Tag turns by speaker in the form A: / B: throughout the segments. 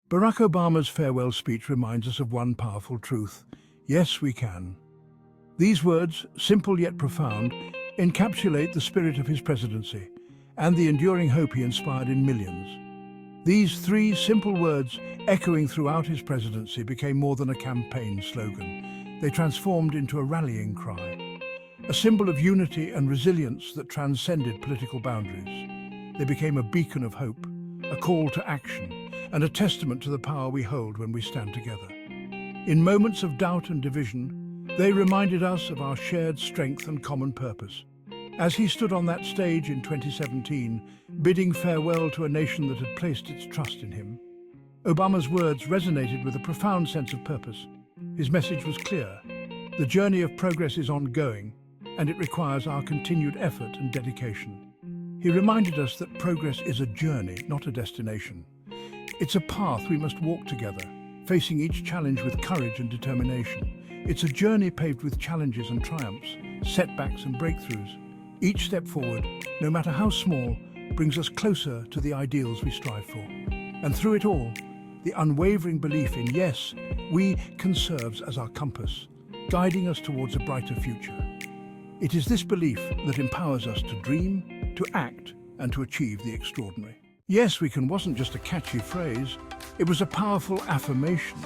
A: Barack Obama's farewell speech reminds us of one powerful truth. Yes, we can. These words, simple yet profound, encapsulate the spirit of his presidency and the enduring hope he inspired in millions. These three simple words, echoing throughout his presidency, became more than a campaign slogan. They transformed into a rallying cry, a symbol of unity and resilience that transcended political boundaries. They became a beacon of hope, a call to action, and a testament to the power we hold when we stand together. In moments of doubt and division, they reminded us of our shared strength and common purpose. As he stood on that stage in 2017, bidding farewell to a nation that had placed its trust in him, Obama's words resonated with a profound sense of purpose. His message was clear. The journey of progress is ongoing, and it requires our continued effort and dedication. He reminded us that progress is a journey, not a destination. It's a path we must walk together, facing each challenge with courage and determination. It's a journey paved with challenges and triumphs, setbacks and breakthroughs. Each step forward, no matter how small, brings us closer to the ideals we strive for. And through it all, the unwavering belief in yes, we can serve as our compass, guiding us towards a brighter future. It is this belief that empowers us to dream, to act, and to achieve the extraordinary. Yes, we can wasn't just a catchy phrase, it was a powerful affirmation.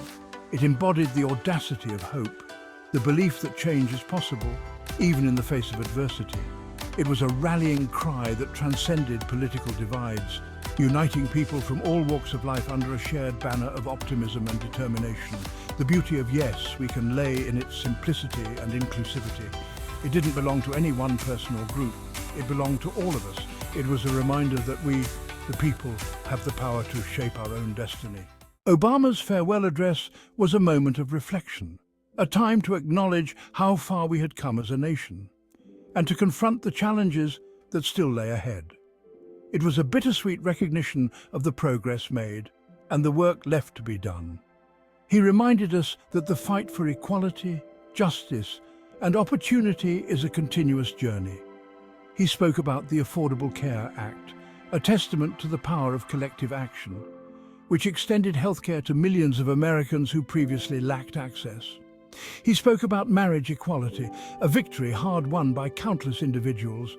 A: It embodied the audacity of hope, the belief that change is possible, even in the face of adversity. It was a rallying cry that transcended political divides, uniting people from all walks of life under a shared banner of optimism and determination. The beauty of yes we can lay in its simplicity and inclusivity. It didn't belong to any one person or group. It belonged to all of us. It was a reminder that we, the people, have the power to shape our own destiny. Obama's farewell address was a moment of reflection, a time to acknowledge how far we had come as a nation, and to confront the challenges that still lay ahead. It was a bittersweet recognition of the progress made and the work left to be done. He reminded us that the fight for equality, justice, and opportunity is a continuous journey. He spoke about the Affordable Care Act, a testament to the power of collective action, which extended healthcare to millions of Americans who previously lacked access. He spoke about marriage equality, a victory hard won by countless individuals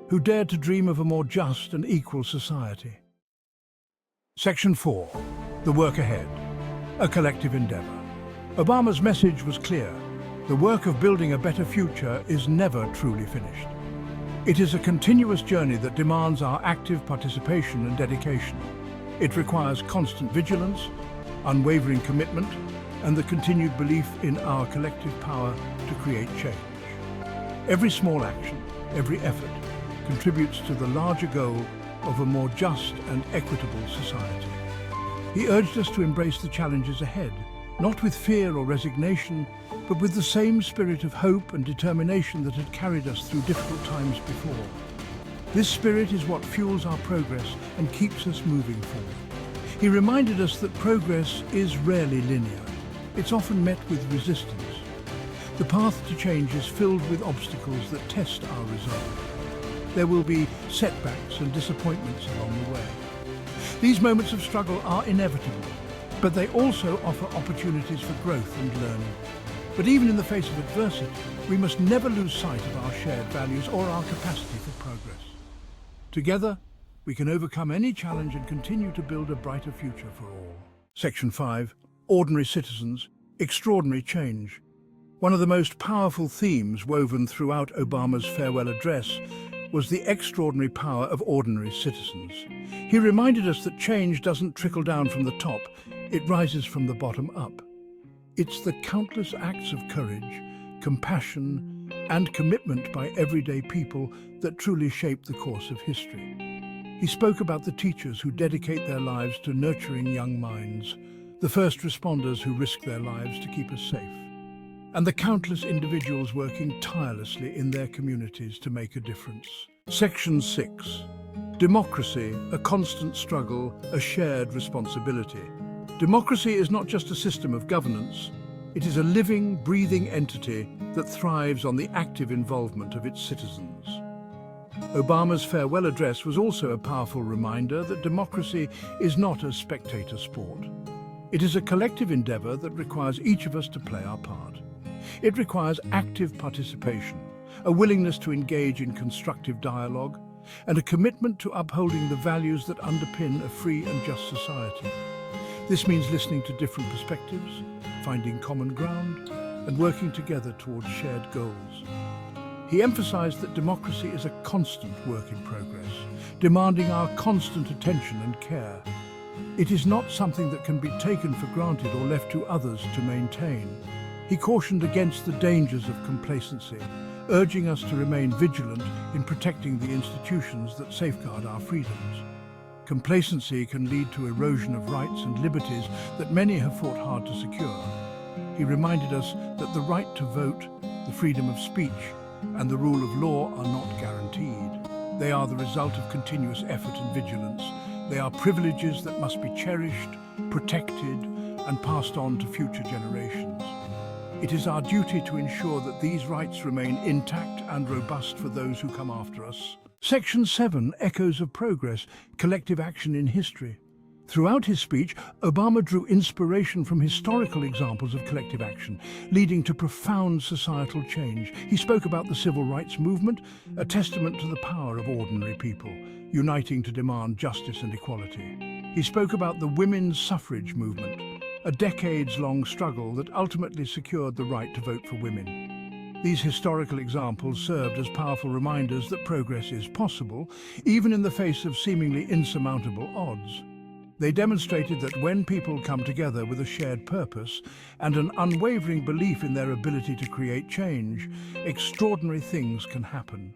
A: who dared to dream of a more just and equal society. Section 4. The work ahead. A collective endeavor. Obama's message was clear. The work of building a better future is never truly finished. It is a continuous journey that demands our active participation and dedication. It requires constant vigilance, unwavering commitment, and the continued belief in our collective power to create change. Every small action, every effort, contributes to the larger goal of a more just and equitable society. He urged us to embrace the challenges ahead, not with fear or resignation, but with the same spirit of hope and determination that had carried us through difficult times before. This spirit is what fuels our progress and keeps us moving forward. He reminded us that progress is rarely linear. It's often met with resistance. The path to change is filled with obstacles that test our resolve. There will be setbacks and disappointments along the way. These moments of struggle are inevitable, but they also offer opportunities for growth and learning. But even in the face of adversity, we must never lose sight of our shared values or our capacity for progress. Together, we can overcome any challenge and continue to build a brighter future for all. Section 5. Ordinary citizens, extraordinary change. One of the most powerful themes woven throughout Obama's farewell address was the extraordinary power of ordinary citizens. He reminded us that change doesn't trickle down from the top, it rises from the bottom up. It's the countless acts of courage, compassion, and commitment by everyday people that truly shape the course of history. He spoke about the teachers who dedicate their lives to nurturing young minds, the first responders who risk their lives to keep us safe, and the countless individuals working tirelessly in their communities to make a difference. Section 6. Democracy, a constant struggle, a shared responsibility. Democracy is not just a system of governance, it is a living, breathing entity that thrives on the active involvement of its citizens. Obama's farewell address was also a powerful reminder that democracy is not a spectator sport. It is a collective endeavor that requires each of us to play our part. It requires active participation, a willingness to engage in constructive dialogue, and a commitment to upholding the values that underpin a free and just society. This means listening to different perspectives, finding common ground, and working together towards shared goals. He emphasized that democracy is a constant work in progress, demanding our constant attention and care. It is not something that can be taken for granted or left to others to maintain. He cautioned against the dangers of complacency, urging us to remain vigilant in protecting the institutions that safeguard our freedoms. Complacency can lead to erosion of rights and liberties that many have fought hard to secure. He reminded us that the right to vote, the freedom of speech, and the rule of law are not guaranteed. They are the result of continuous effort and vigilance. They are privileges that must be cherished, protected, and passed on to future generations. It is our duty to ensure that these rights remain intact and robust for those who come after us. Section 7, Echoes of Progress, Collective Action in History. Throughout his speech, Obama drew inspiration from historical examples of collective action, leading to profound societal change. He spoke about the civil rights movement, a testament to the power of ordinary people, uniting to demand justice and equality. He spoke about the women's suffrage movement, a decades-long struggle that ultimately secured the right to vote for women. These historical examples served as powerful reminders that progress is possible, even in the face of seemingly insurmountable odds. They demonstrated that when people come together with a shared purpose and an unwavering belief in their ability to create change, extraordinary things can happen.